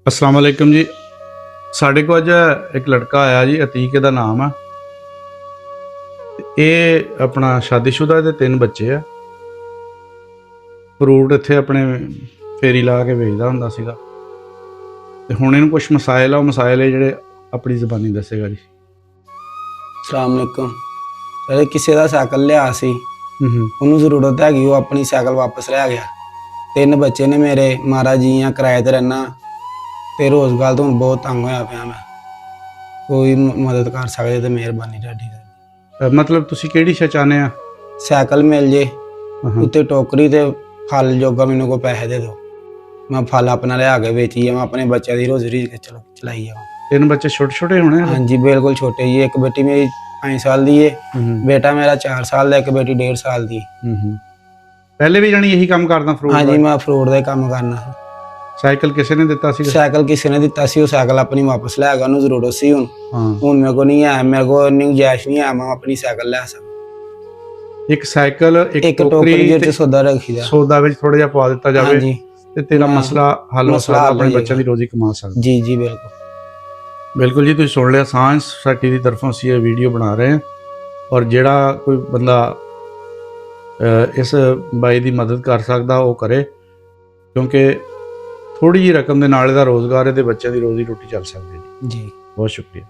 अस्सलाम वालेकुम जी। ਸਾਡੇ ਕੋਲ ਅੱਜ ਇੱਕ ਲੜਕਾ ਆਇਆ ਜੀ, ਅਤੀਕ ਇਹਦਾ ਨਾਮ ਆ। ਇਹ ਆਪਣਾ ਸ਼ਾਦੀशुदा ਦੇ 3 ਬੱਚੇ ਆ। ਫਰੂਟ ਇੱਥੇ ਆਪਣੇ ਫੇਰੀ ਲਾ ਕੇ ਵੇਚਦਾ ਹੁੰਦਾ ਸੀਗਾ ਤੇ ਹੁਣ ਇਹਨੂੰ ਕੁਛ ਮਸਾਇਲ ਆ, ਉਹ ਮਸਾਇਲ ਇਹ ਜਿਹੜੇ ਆਪਣੀ ਜ਼ਬਾਨੀ ਦੱਸੇਗਾ ਜੀ। ਸਲਾਮ ਅਲੈਕੁਮ ਸਰ, ਕਿਸੇ ਦਾ ਸਾਈਕਲ ਲਿਆ ਸੀ, ਉਹਨੂੰ ਜ਼ਰੂਰਤ ਹੈਗੀ, ਉਹ ਆਪਣੀ ਸਾਈਕਲ ਵਾਪਸ ਲੈ ਗਿਆ। 3 ਬੱਚੇ ਨੇ ਮੇਰੇ, ਮਾਰਾ ਜੀ ਆ, ਕਿਰਾਏ ਤੇ ਰਹਿਣਾ ਤੇ ਰੋਜ਼ਗਾਰ ਤੋਂ ਹੁਣ ਬਹੁਤ ਤੰਗ ਹੋਇਆ ਪਿਆ ਮੈਂ। ਕੋਈ ਮਦਦ ਕਰ ਸਕਦੇ ਤੇ ਮਿਹਰਬਾਨੀ ਤੁਹਾਡੀ। ਮਤਲਬ ਤੁਸੀਂ ਕਿਹੜੀ ਸ਼ੈ ਚਾਹੁੰਦੇ ਆ? ਸਾਈਕਲ ਮਿਲ ਜੇ, ਉੱਤੇ ਟੋਕਰੀ ਤੇ ਫਲ ਜੋਗਾ ਮੈਨੂੰ ਕੋਈ ਪੈਸੇ ਦੇ ਦਿਓ, ਮੈਂ ਫਲ ਆਪਣਾ ਲਿਆ ਕੇ ਵੇਚੀ ਜਾਵਾਂ, ਆਪਣੇ ਬੱਚਿਆਂ ਦੀ ਰੋਜ਼ੀ ਰੀਝ ਚਲਾਈ ਜਾਵਾਂ। 3 ਬੱਚੇ ਛੋਟੇ ਛੋਟੇ ਹੋਣੇ? ਹਾਂਜੀ ਬਿਲकुल ਛੋਟੇ ਜੀ। ਇੱਕ ਬੇਟੀ ਮੇਰੀ 5 ਸਾਲ ਦੀ ਹੈ, ਬੇਟਾ ਮੇਰਾ 4 ਸਾਲ ਦਾ, ਇੱਕ ਬੇਟੀ 1.5 ਸਾਲ ਦੀ। ਪਹਿਲੇ ਵੀ ਜਾਣੀ ਇਹੀ ਕੰਮ ਕਰਦਾ ਫਰੂਟ? ਹਾਂਜੀ ਮੈਂ ਫਰੂਟ ਦਾ ਕੰਮ ਕਰਨਾ। ਸਾਈਕਲ ਕਿਸੇ ਨੇ ਦਿੱਤਾ ਸੀ? ਸਾਈਕਲ ਕਿਸੇ ਨੇ ਦਿੱਤਾ ਸੀ, ਉਹ ਸਾਈਕਲ ਆਪਣੀ ਵਾਪਸ ਲੈ ਗਿਆ, ਉਹਨੂੰ ਜ਼ਰੂਰਤ ਸੀ। ਹੁਣ ਮੇਰੇ ਕੋਲ ਨਹੀਂ ਹੈ, ਮੇਰੇ ਕੋਲ ਇੰਨੀ ਗੁੰਜਾਇਸ਼ ਨਹੀਂ ਹੈ ਮੈਂ ਆਪਣੀ ਸਾਈਕਲ ਲੈ ਸਕਾਂ। ਇੱਕ ਸਾਈਕਲ, ਇੱਕ ਟੋਕਰੀ ਵਿੱਚ ਸੌਦਾ ਰੱਖੀਦਾ, ਸੌਦਾ ਵਿੱਚ ਥੋੜਾ ਜਿਹਾ ਪਵਾ ਦਿੱਤਾ ਜਾਵੇ। ਹਾਂਜੀ ਤੇ ਤੇਰਾ ਮਸਲਾ ਹੱਲ ਹੋ ਸਕਦਾ, ਆਪਣੇ ਬੱਚਿਆਂ ਦੀ ਰੋਜ਼ੀ ਕਮਾ ਸਕਦਾ। ਜੀ ਜੀ ਬਿਲਕੁਲ ਜੀ। ਤੁਸੀਂ ਸੁਣ ਲਿਆ, ਸਾਂਝ ਸੋਸਾਇਟੀ ਦੀ ਤਰਫੋਂ ਅਸੀਂ ਇਹ ਵੀਡੀਓ ਬਣਾ ਰਹੇ ਹਾਂ। ਔਰ ਜਿਹੜਾ ਕੋਈ ਬੰਦਾ ਇਸ ਬਾਈ ਦੀ ਮਦਦ ਕਰ ਸਕਦਾ ਉਹ ਕਰੇ, ਕਿਉਂਕਿ ਥੋੜੀ ਜਿਹੀ ਰਕਮ ਦੇ ਨਾਲ ਇਹਦਾ ਰੋਜ਼ਗਾਰ, ਇਹਦੇ ਬੱਚਿਆਂ ਦੀ ਰੋਜ਼ੀ ਰੋਟੀ ਚੱਲ ਸਕਦੀ ਹੈ ਜੀ। ਜੀ ਬਹੁਤ ਸ਼ੁਕਰੀਆ।